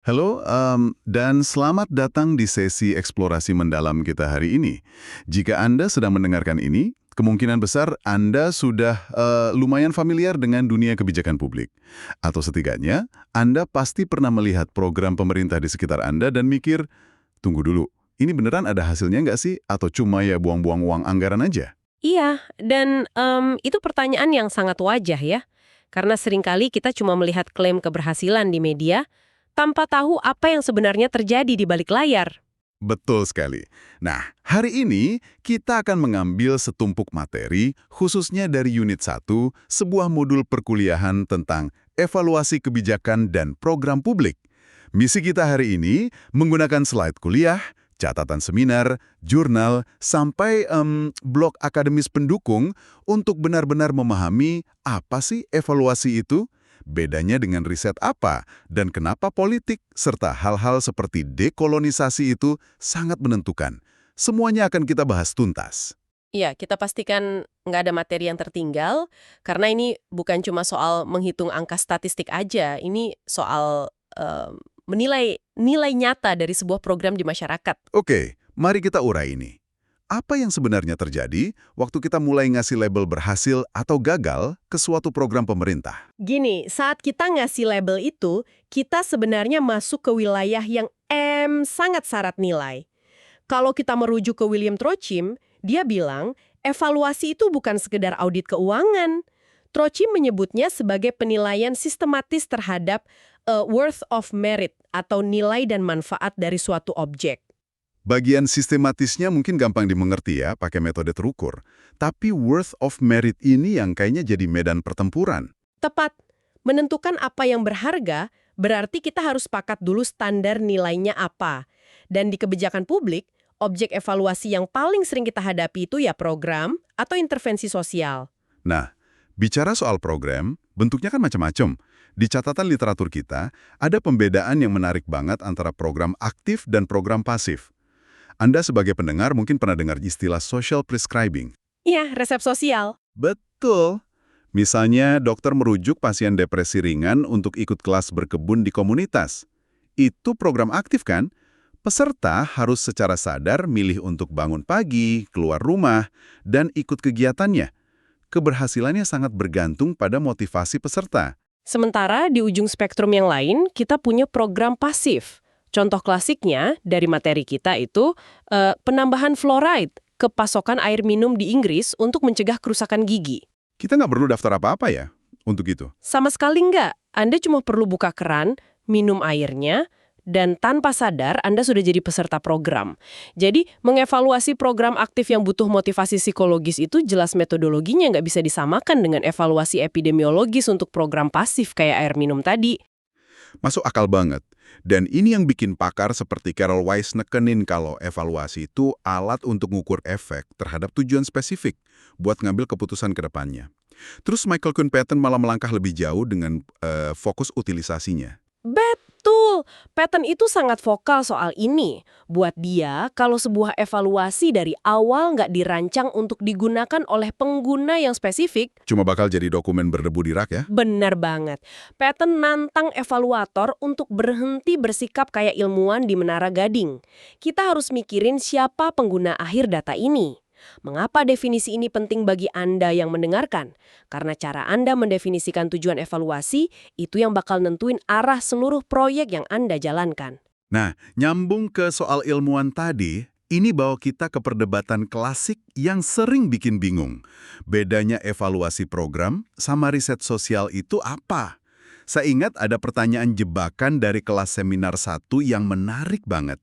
Halo, dan selamat datang di sesi eksplorasi mendalam kita hari ini. Jika Anda sedang mendengarkan ini, kemungkinan besar Anda sudah lumayan familiar dengan dunia kebijakan publik. Atau setidaknya, Anda pasti pernah melihat program pemerintah di sekitar Anda dan mikir, tunggu dulu, ini beneran ada hasilnya nggak sih? Atau cuma ya buang-buang uang anggaran aja? Iya, dan itu pertanyaan yang sangat wajah ya. Karena seringkali kita cuma melihat klaim keberhasilan di media, tanpa tahu apa yang sebenarnya terjadi di balik layar. Betul sekali. Nah, hari ini kita akan mengambil setumpuk materi, khususnya dari unit 1, sebuah modul perkuliahan tentang evaluasi kebijakan dan program publik. Misi kita hari ini menggunakan slide kuliah, catatan seminar, jurnal, sampai blog akademis pendukung untuk benar-benar memahami apa sih evaluasi itu, bedanya dengan riset apa, dan kenapa politik serta hal-hal seperti dekolonisasi itu sangat menentukan. Semuanya akan kita bahas tuntas. Iya, kita pastikan nggak ada materi yang tertinggal, karena ini bukan cuma soal menghitung angka statistik aja, ini soal menilai nilai nyata dari sebuah program di masyarakat. Oke, mari kita urai ini. Apa yang sebenarnya terjadi waktu kita mulai ngasih label berhasil atau gagal ke suatu program pemerintah? Gini, saat kita ngasih label itu, kita sebenarnya masuk ke wilayah yang sangat syarat nilai. Kalau kita merujuk ke William Trochim, dia bilang, evaluasi itu bukan sekedar audit keuangan. Trochim menyebutnya sebagai penilaian sistematis terhadap worth of merit atau nilai dan manfaat dari suatu objek. Bagian sistematisnya mungkin gampang dimengerti ya, pakai metode terukur. Tapi worth of merit ini yang kayaknya jadi medan pertempuran. Tepat, menentukan apa yang berharga, berarti kita harus sepakat dulu standar nilainya apa. Dan di kebijakan publik, objek evaluasi yang paling sering kita hadapi itu ya program atau intervensi sosial. Nah, bicara soal program, bentuknya kan macam-macam. Di catatan literatur kita, ada pembedaan yang menarik banget antara program aktif dan program pasif. Anda sebagai pendengar mungkin pernah dengar istilah social prescribing. Iya, resep sosial. Betul. Misalnya, dokter merujuk pasien depresi ringan untuk ikut kelas berkebun di komunitas. Itu program aktif kan? Peserta harus secara sadar milih untuk bangun pagi, keluar rumah, dan ikut kegiatannya. Keberhasilannya sangat bergantung pada motivasi peserta. Sementara di ujung spektrum yang lain, kita punya program pasif. Contoh klasiknya dari materi kita itu penambahan fluoride ke pasokan air minum di Inggris untuk mencegah kerusakan gigi. Kita nggak perlu daftar apa-apa ya untuk itu. Sama sekali nggak. Anda cuma perlu buka keran, minum airnya, dan tanpa sadar Anda sudah jadi peserta program. Jadi, mengevaluasi program aktif yang butuh motivasi psikologis itu jelas metodologinya nggak bisa disamakan dengan evaluasi epidemiologis untuk program pasif kayak air minum tadi. Masuk akal banget. Dan ini yang bikin pakar seperti Carol Weiss nekenin kalau evaluasi itu alat untuk mengukur efek terhadap tujuan spesifik buat ngambil keputusan ke depannya. Terus Michael Kuhn-Patten malah melangkah lebih jauh dengan fokus utilisasinya. Betul, Patton itu sangat vokal soal ini. Buat dia, kalau sebuah evaluasi dari awal nggak dirancang untuk digunakan oleh pengguna yang spesifik, Cuma bakal jadi dokumen berdebu di rak ya? benar banget. Patton nantang evaluator untuk berhenti bersikap kayak ilmuwan di Menara Gading. Kita harus mikirin siapa pengguna akhir data ini. Mengapa definisi ini penting bagi Anda yang mendengarkan? Karena cara Anda mendefinisikan tujuan evaluasi, itu yang bakal nentuin arah seluruh proyek yang Anda jalankan. Nah, nyambung ke soal ilmuwan tadi, ini bawa kita ke perdebatan klasik yang sering bikin bingung. Bedanya evaluasi program sama riset sosial itu apa? Saya ingat ada pertanyaan jebakan dari kelas seminar 1 yang menarik banget.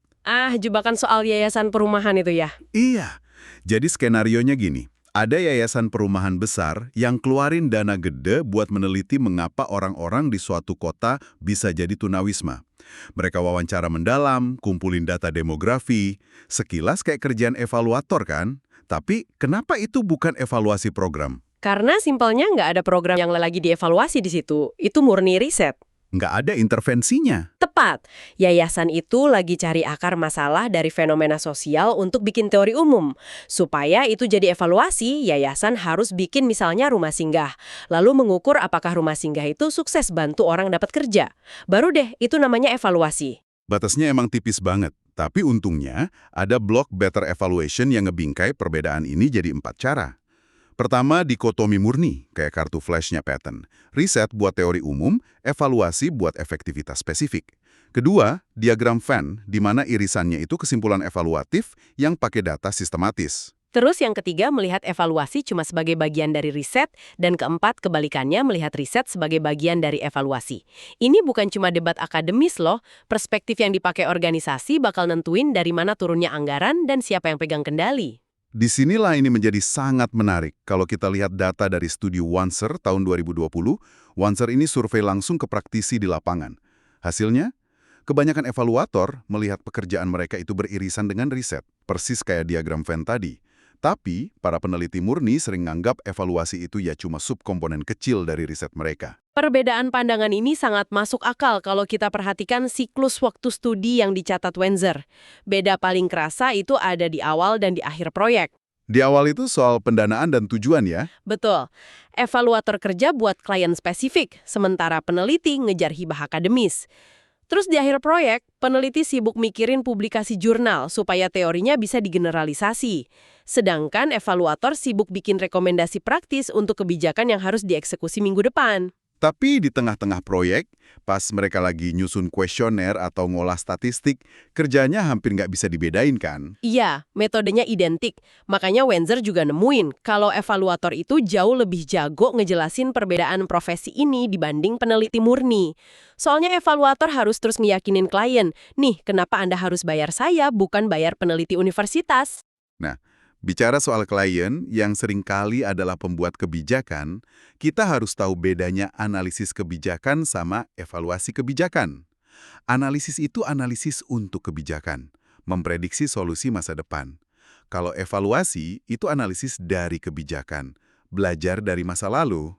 Jebakan soal yayasan perumahan itu ya? Iya, jadi skenarionya gini. Ada yayasan perumahan besar yang keluarin dana gede buat meneliti mengapa orang-orang di suatu kota bisa jadi tunawisma. Mereka wawancara mendalam, kumpulin data demografi, sekilas kayak kerjaan evaluator kan? Tapi kenapa itu bukan evaluasi program? Karena simpelnya nggak ada program yang lagi dievaluasi di situ. Itu murni riset. Nggak ada intervensinya. Tepat, yayasan itu lagi cari akar masalah dari fenomena sosial untuk bikin teori umum. Supaya itu jadi evaluasi, yayasan harus bikin misalnya rumah singgah. Lalu mengukur apakah rumah singgah itu sukses bantu orang dapat kerja. Baru deh, itu namanya evaluasi. Batasnya emang tipis banget. Tapi untungnya, ada blok better evaluation yang ngebingkai perbedaan ini jadi 4 cara. Pertama, dikotomi murni, kayak kartu flashnya Patton. Riset buat teori umum, evaluasi buat efektivitas spesifik. Kedua, diagram Venn, di mana irisannya itu kesimpulan evaluatif yang pakai data sistematis. Terus yang ketiga, melihat evaluasi cuma sebagai bagian dari riset, dan keempat, kebalikannya melihat riset sebagai bagian dari evaluasi. Ini bukan cuma debat akademis loh, perspektif yang dipakai organisasi bakal nentuin dari mana turunnya anggaran dan siapa yang pegang kendali. Disinilah ini menjadi sangat menarik. Kalau kita lihat data dari studi Wanser tahun 2020, Wanser ini survei langsung ke praktisi di lapangan. Hasilnya, kebanyakan evaluator melihat pekerjaan mereka itu beririsan dengan riset, persis kayak diagram Venn tadi. Tapi, para peneliti murni sering nganggap evaluasi itu ya cuma subkomponen kecil dari riset mereka. Perbedaan pandangan ini sangat masuk akal kalau kita perhatikan siklus waktu studi yang dicatat Wanser. Beda paling kerasa itu ada di awal dan di akhir proyek. Di awal itu soal pendanaan dan tujuan ya. Betul. Evaluator kerja buat klien spesifik, sementara peneliti ngejar hibah akademis. Terus di akhir proyek, peneliti sibuk mikirin publikasi jurnal supaya teorinya bisa digeneralisasi. Sedangkan evaluator sibuk bikin rekomendasi praktis untuk kebijakan yang harus dieksekusi minggu depan. Tapi di tengah-tengah proyek, pas mereka lagi nyusun kuesioner atau ngolah statistik, kerjanya hampir nggak bisa dibedain kan? Iya, metodenya identik. Makanya Wanser juga nemuin kalau evaluator itu jauh lebih jago ngejelasin perbedaan profesi ini dibanding peneliti murni. Soalnya evaluator harus terus ngeyakinin klien, nih kenapa Anda harus bayar saya bukan bayar peneliti universitas. Nah, bicara soal klien yang seringkali adalah pembuat kebijakan, kita harus tahu bedanya analisis kebijakan sama evaluasi kebijakan. Analisis itu analisis untuk kebijakan, memprediksi solusi masa depan. Kalau evaluasi itu analisis dari kebijakan, belajar dari masa lalu.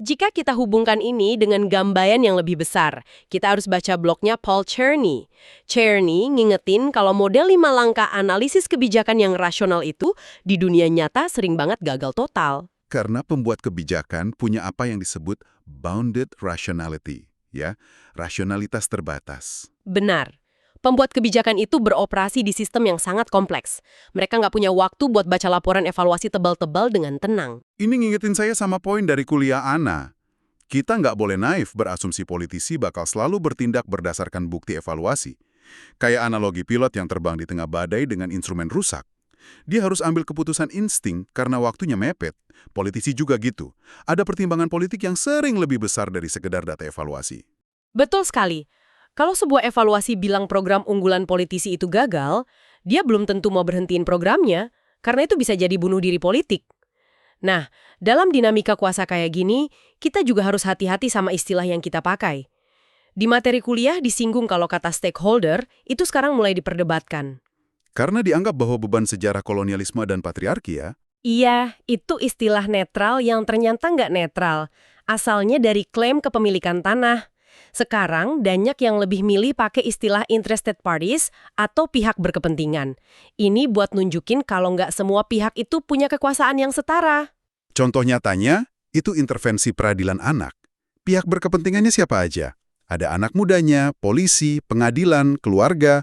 Jika kita hubungkan ini dengan gambaran yang lebih besar, kita harus baca blognya Paul Cherney. Cherney ngingetin kalau model 5 langkah analisis kebijakan yang rasional itu di dunia nyata sering banget gagal total. Karena pembuat kebijakan punya apa yang disebut bounded rationality, ya, rasionalitas terbatas. Benar. Pembuat kebijakan itu beroperasi di sistem yang sangat kompleks. Mereka nggak punya waktu buat baca laporan evaluasi tebal-tebal dengan tenang. Ini ngingetin saya sama poin dari kuliah Ana. Kita nggak boleh naif berasumsi politisi bakal selalu bertindak berdasarkan bukti evaluasi. Kayak analogi pilot yang terbang di tengah badai dengan instrumen rusak. Dia harus ambil keputusan insting karena waktunya mepet. Politisi juga gitu. Ada pertimbangan politik yang sering lebih besar dari sekedar data evaluasi. Betul sekali. Kalau sebuah evaluasi bilang program unggulan politisi itu gagal, dia belum tentu mau berhentiin programnya, karena itu bisa jadi bunuh diri politik. Nah, dalam dinamika kuasa kayak gini, kita juga harus hati-hati sama istilah yang kita pakai. Di materi kuliah disinggung kalau kata stakeholder, itu sekarang mulai diperdebatkan. Karena dianggap bahwa beban sejarah kolonialisme dan patriarki ya. Iya, itu istilah netral yang ternyata nggak netral. Asalnya dari klaim kepemilikan tanah. Sekarang, banyak yang lebih milih pakai istilah interested parties atau pihak berkepentingan. Ini buat nunjukin kalau nggak semua pihak itu punya kekuasaan yang setara. Contoh nyatanya, itu intervensi peradilan anak. Pihak berkepentingannya siapa aja? Ada anak mudanya, polisi, pengadilan, keluarga.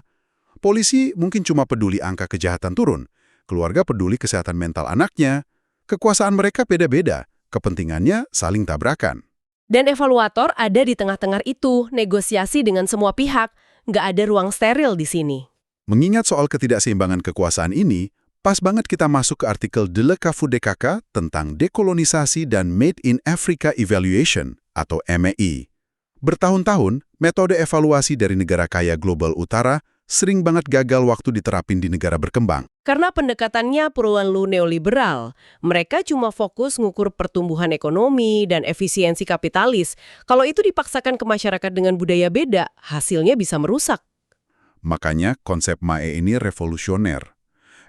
Polisi mungkin cuma peduli angka kejahatan turun. Keluarga peduli kesehatan mental anaknya. Kekuasaan mereka beda-beda. Kepentingannya saling tabrakan. Dan evaluator ada di tengah-tengah itu, negosiasi dengan semua pihak. Nggak ada ruang steril di sini. Mengingat soal ketidakseimbangan kekuasaan ini, pas banget kita masuk ke artikel De Cafu DKK tentang dekolonisasi dan Made in Africa Evaluation atau MEI. Bertahun-tahun, metode evaluasi dari negara kaya global utara sering banget gagal waktu diterapin di negara berkembang. Karena pendekatannya perlalu neoliberal, mereka cuma fokus ngukur pertumbuhan ekonomi dan efisiensi kapitalis. Kalau itu dipaksakan ke masyarakat dengan budaya beda, hasilnya bisa merusak. Makanya konsep MAE ini revolusioner.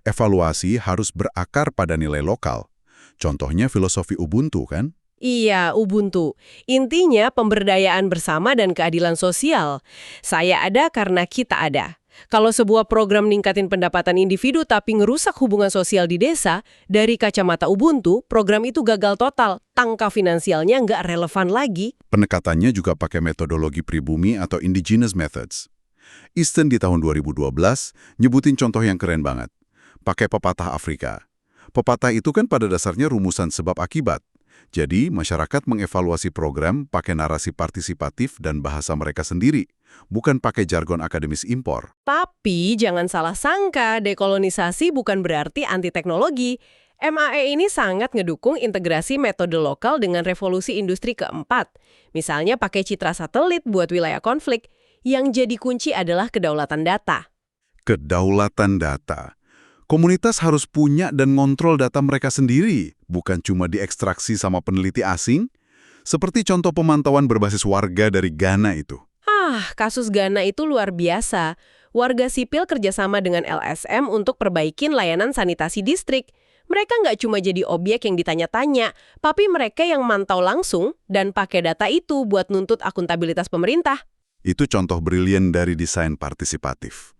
Evaluasi harus berakar pada nilai lokal. Contohnya filosofi Ubuntu kan? Iya, Ubuntu. Intinya pemberdayaan bersama dan keadilan sosial. Saya ada karena kita ada. Kalau sebuah program ningkatin pendapatan individu tapi ngerusak hubungan sosial di desa, dari kacamata Ubuntu, program itu gagal total. Tangka finansialnya nggak relevan lagi. Pendekatannya juga pakai metodologi pribumi atau indigenous methods. Easton di tahun 2012 nyebutin contoh yang keren banget. Pakai pepatah Afrika. Pepatah itu kan pada dasarnya rumusan sebab akibat. Jadi, masyarakat mengevaluasi program pakai narasi partisipatif dan bahasa mereka sendiri, bukan pakai jargon akademis impor. Tapi jangan salah sangka, dekolonisasi bukan berarti anti teknologi. MAE ini sangat ngedukung integrasi metode lokal dengan revolusi industri keempat. Misalnya pakai citra satelit buat wilayah konflik. Yang jadi kunci adalah kedaulatan data. Kedaulatan data. Komunitas harus punya dan ngontrol data mereka sendiri, bukan cuma diekstraksi sama peneliti asing, seperti contoh pemantauan berbasis warga dari Ghana itu. Kasus Ghana itu luar biasa. Warga sipil kerjasama dengan LSM untuk perbaikin layanan sanitasi distrik. Mereka nggak cuma jadi objek yang ditanya-tanya, tapi mereka yang mantau langsung dan pakai data itu buat nuntut akuntabilitas pemerintah. Itu contoh brilian dari desain partisipatif.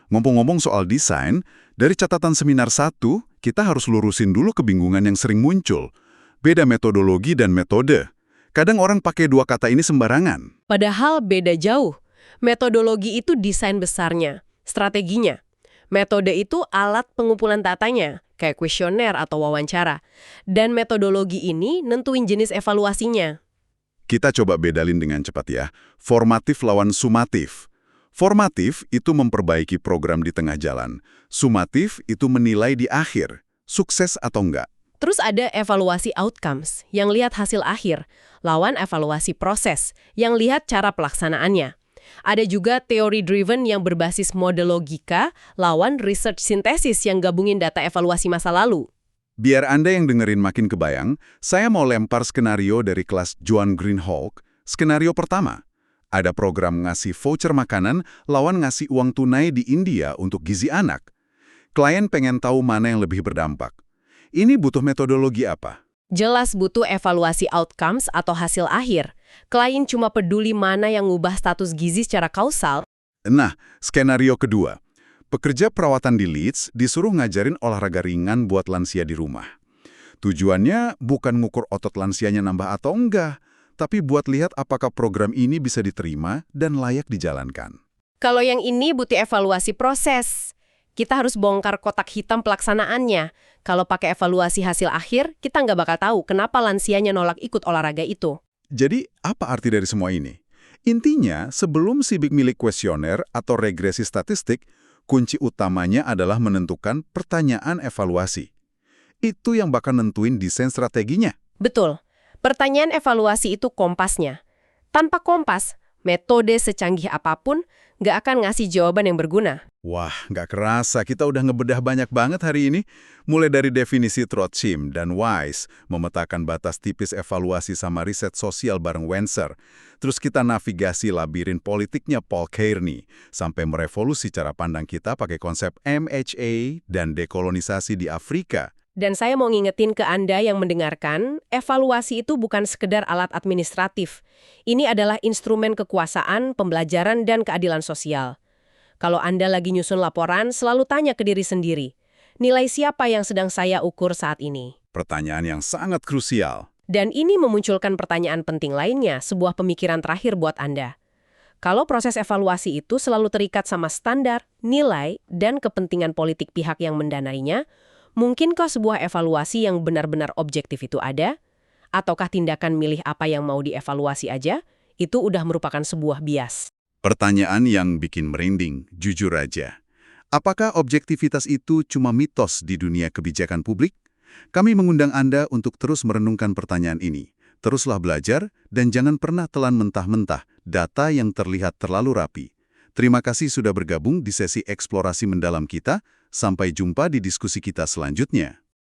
Ngomong-ngomong soal desain, dari catatan seminar 1, kita harus lurusin dulu kebingungan yang sering muncul. Beda metodologi dan metode. Kadang orang pakai dua kata ini sembarangan. Padahal beda jauh. Metodologi itu desain besarnya, strateginya. Metode itu alat pengumpulan datanya, kayak kuesioner atau wawancara. Dan metodologi ini nentuin jenis evaluasinya. Kita coba bedalin dengan cepat ya. Formatif lawan sumatif. Formatif itu memperbaiki program di tengah jalan. Sumatif itu menilai di akhir, sukses atau enggak. Terus ada evaluasi outcomes, yang lihat hasil akhir, lawan evaluasi proses, yang lihat cara pelaksanaannya. Ada juga teori driven yang berbasis model logika, lawan research sintesis yang gabungin data evaluasi masa lalu. Biar Anda yang dengerin makin kebayang, saya mau lempar skenario dari kelas Joan Greenhalgh. Skenario pertama. Ada program ngasih voucher makanan lawan ngasih uang tunai di India untuk gizi anak. Klien pengen tahu mana yang lebih berdampak. Ini butuh metodologi apa? Jelas butuh evaluasi outcomes atau hasil akhir. Klien cuma peduli mana yang ngubah status gizi secara kausal. Nah, skenario kedua. Pekerja perawatan di Leeds disuruh ngajarin olahraga ringan buat lansia di rumah. Tujuannya bukan ngukur otot lansianya nambah atau enggak, tapi buat lihat apakah program ini bisa diterima dan layak dijalankan. Kalau yang ini butuh evaluasi proses. Kita harus bongkar kotak hitam pelaksanaannya. Kalau pakai evaluasi hasil akhir, kita nggak bakal tahu kenapa lansianya nolak ikut olahraga itu. Jadi, apa arti dari semua ini? Intinya, sebelum sibuk milik kuesioner atau regresi statistik, kunci utamanya adalah menentukan pertanyaan evaluasi. Itu yang bakal nentuin desain strateginya. Betul. Pertanyaan evaluasi itu kompasnya. Tanpa kompas, metode secanggih apapun nggak akan ngasih jawaban yang berguna. Wah, nggak kerasa kita udah ngebedah banyak banget hari ini. Mulai dari definisi Trotsym dan Wise, memetakan batas tipis evaluasi sama riset sosial bareng Wenser. Terus kita navigasi labirin politiknya Paul Kearney, sampai merevolusi cara pandang kita pakai konsep MHA dan dekolonisasi di Afrika. Dan saya mau ngingetin ke Anda yang mendengarkan, evaluasi itu bukan sekedar alat administratif. Ini adalah instrumen kekuasaan, pembelajaran, dan keadilan sosial. Kalau Anda lagi nyusun laporan, selalu tanya ke diri sendiri, nilai siapa yang sedang saya ukur saat ini? Pertanyaan yang sangat krusial. Dan ini memunculkan pertanyaan penting lainnya, sebuah pemikiran terakhir buat Anda. Kalau proses evaluasi itu selalu terikat sama standar, nilai, dan kepentingan politik pihak yang mendanainya, mungkinkah sebuah evaluasi yang benar-benar objektif itu ada? Ataukah tindakan milih apa yang mau dievaluasi aja? Itu udah merupakan sebuah bias. Pertanyaan yang bikin merinding, jujur aja. Apakah objektivitas itu cuma mitos di dunia kebijakan publik? Kami mengundang Anda untuk terus merenungkan pertanyaan ini. Teruslah belajar dan jangan pernah telan mentah-mentah data yang terlihat terlalu rapi. Terima kasih sudah bergabung di sesi eksplorasi mendalam kita. Sampai jumpa di diskusi kita selanjutnya.